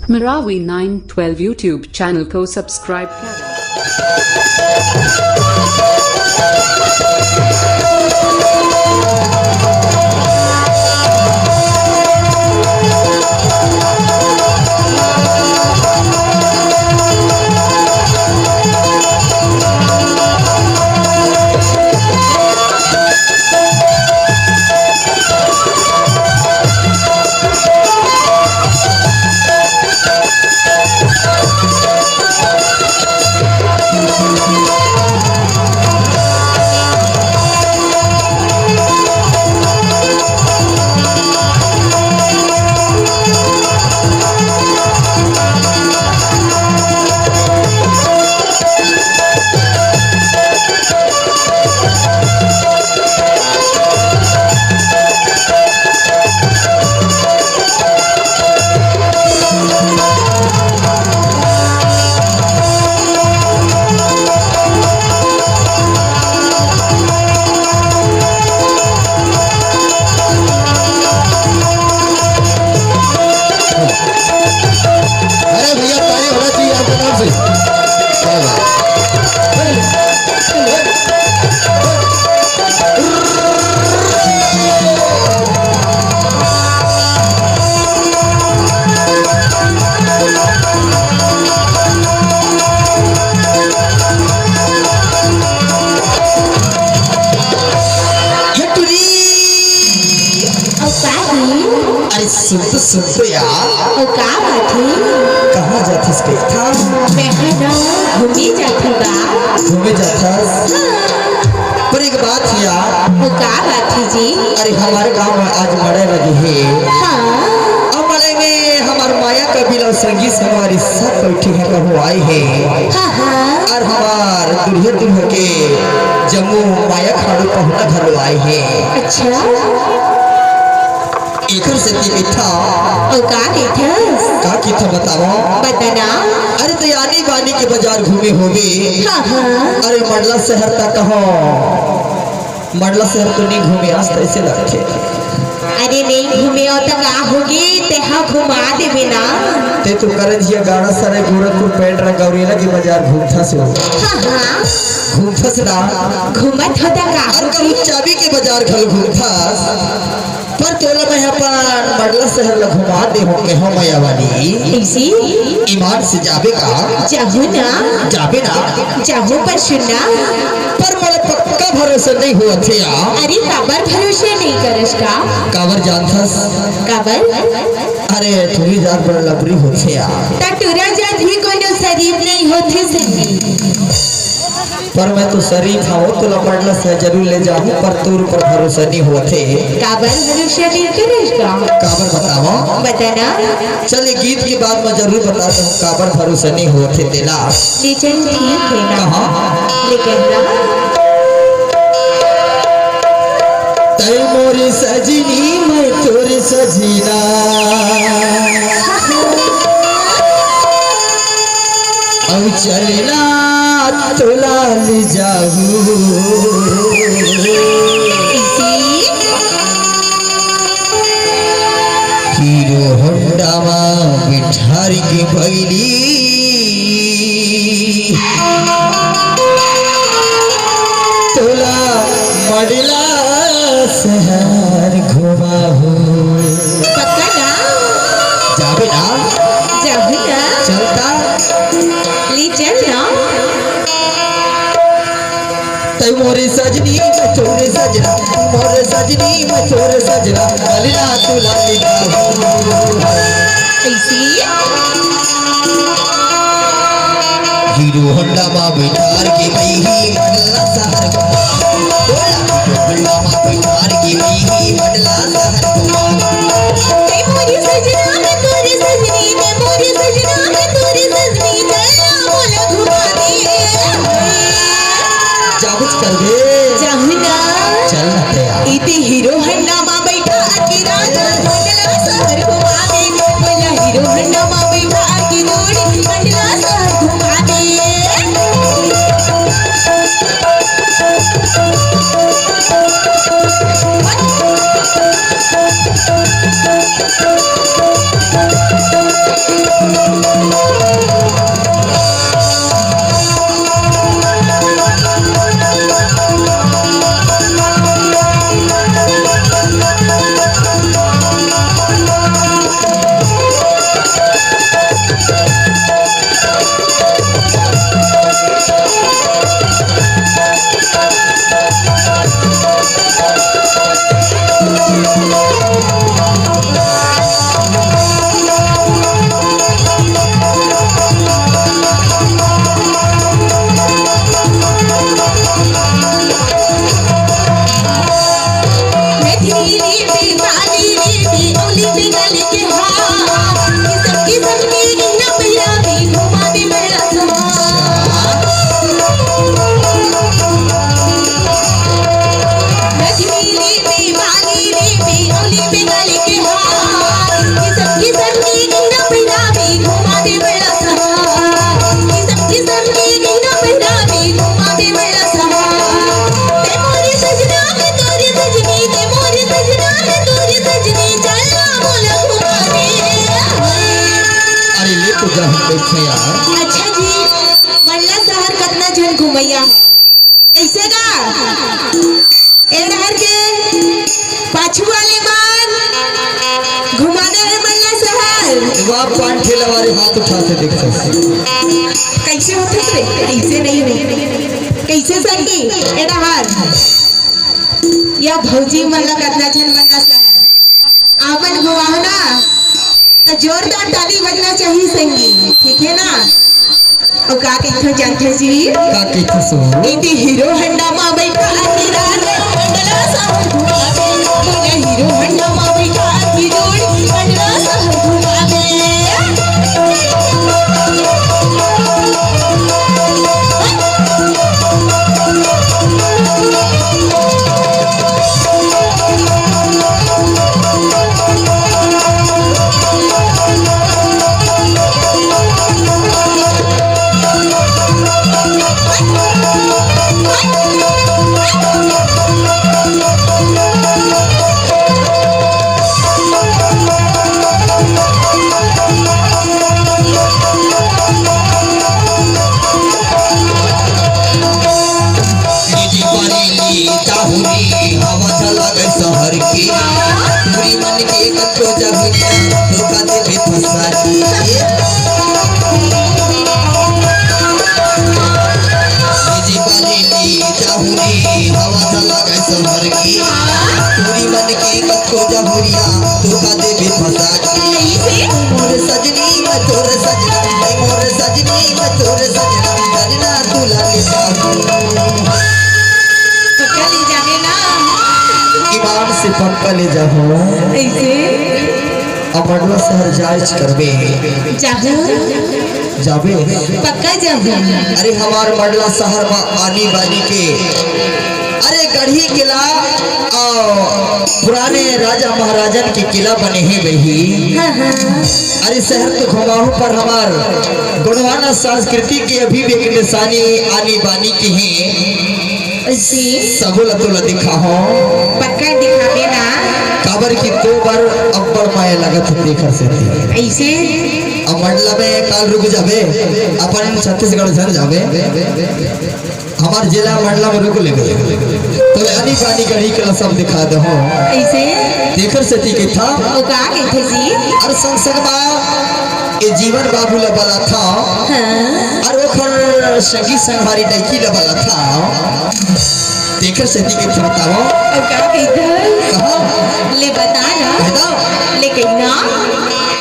Marawi 912 YouTube channel को subscribe करें। सुनते सुनते यार ओ का बाथी कहाँ जाथिस के था मैं ना घूमी जाती बा घूमे जाथस पर एक बात है यार ओ का बाथी जी अरे हमारे गांव में आज मड़े लगी है हाँ अब मड़े में हमार माया कबीला संगीत हमारी सब बैठी है कहो आई है हाँ हाँ और हमार दुल्हे दुल्हे के जम्मू माया खाड़ू पहुना घर आई है अच्छा एकर से बैठा ओ का देखस का की था बताओ बताना अरे तो आनी बानी के बाजार घूमे होगे हाँ हाँ अरे मंडला शहर तक हो मंडला शहर तो नहीं घूमे आज कैसे लगते अरे नहीं घूमे और तो का होगी ते हाँ घुमा देवे ना ते तो करजिया गाड़ा सरे गोरखपुर पेंड्रा गौरीला के बाजार घूमता से हाँ हाँ घूमता से ना घूमत होता का और कभी चाबी के बाजार खल घूमता पर तोला मैं अपन मंडला शहर ला घुमा दे हो के हो मैया वाली ऐसी ईमान से जाबे का जाहू ना जाबे ना जाहू पर सुनना पर मला पक्का भरोसा नहीं हुआ थे यार अरे काबर भरोसे नहीं करस का काबर जानथस काबर अरे तू ही जान बड़ा लबरी होथे यार टटुरा जात ही कोनो शरीफ नहीं होथे सही पर मैं तो शरीफ हूँ तो लपड़ला से जरूर ले जाऊँ पर तोर पर भरोसा नहीं होते काबर भरोसा नहीं करस का काबर बताओ बताना चल गीत के बाद मैं जरूर बताता हूँ काबर भरोसा नहीं होते तेला लेकिन ठीक है ना कहाँ लेकिन ना तै मोरी सजनी मैं तोरी सजीना अब चलना तोला ले जाऊं हीरो होंडा में बिठार के भैली तोला मडला शहर घुमा हो पक्का ना जाबे ना जाहू ना चलता ले चल ना तै मोरे सजनी मैं तोरे सजना मोरे सजनी मैं तोरे सजना चलना तोला ले जाऊं ऐसी हीरो होंडा मा बिठार के गई मंडला शहर हीरो होंडा मा बिठार के गई मंडला शहर ते मोरी सजना मैं तोरी सजनी ते मोरी सजना मैं तोरी सजनी चलना बोला घुमा दे जाबुच कर दे जाहू ना चल ना तैयार इते हीरो हन्ना मा बैठा आके राजा मंडला शहर घुमा दे बोला हीरो हन्ना मा बैठा आके रोड़ी मंडला शहर घुमा दे हार किसम किसम के गहना पहिरावे घुमावे बड़ा सहार रजनी लेवे वाली लेवे औली पे गले के हार किसम किसम के गहना पहिरावे घुमावे बड़ा सहार किसम किसम के गहना पहिरावे घुमावे बड़ा सहार ते मोरे सजना है तोरे सजनी ते मोरे सजना है तोरे सजनी चलना बोला घुमावे अरे ले तो जा बैठे यार। अच्छा जी मंडला शहर कितना जन घुमैया ऐसे का ए नहर के पाछू वाले बार घुमाना है मंडला शहर एगो आप पान ठेला वाले हाथ उठाते देखते कैसे होते रे ऐसे नहीं हो कैसे संगी ए नहर या भौजी मंडला कितना जन मंडला शहर आपन घुमाना तो जोरदार ताली बजना चाहिए संगी ठीक है ना और का कहते जानते जी का कहते सो इति हीरो हंडा मा बैठा आके रात मंडला शहर घुमावे बोला हीरो हंडा मा बैठा आके जोड़ी मंडला शहर घुमावे शहर की पूरी मन के कच्चो जगनिया धोखा दे बे फसारी जी बाली चाहुरी हवा चला गए शहर की पूरी मन के कच्चो जगनिया धोखा दे बे फसारी मोर सजनी मैं तोर सजना मोर सजनी मैं तोर सजना सजना तुला ले जाऊं चली जाने ना ईमान से पक्का ले जाओ ऐसे अब मंडला शहर जायज करबे जाहू जाबे पक्का जाहू अरे हमार मंडला शहर में आनी बानी के अरे गढ़ी किला पुराने राजा महाराजन के किला बने हैं बही अरे शहर तो घुमाऊ पर हमार गुणवाना संस्कृति के अभी भी एक निशानी आनी बानी की है ऐसे सबूल तो दिखा हो पक्का दिखावे ना काबर की 2 बार अब्बर माया लगत देखर से थी ऐसे अब मंडला में काल रुक जावे अपन छत्तीसगढ़ झर जावे हमार जिला मंडला में रुक लेवे तो आनी पानी गढ़ी के सब दिखा दे हो ऐसे देखर से थी के था ओ का कहते जी और संग संग बा ये जीवन बाबू लबला था हां और ओखर संगी संगवारी डैकी लबला था देखर से थी के बताओ ओ का कहते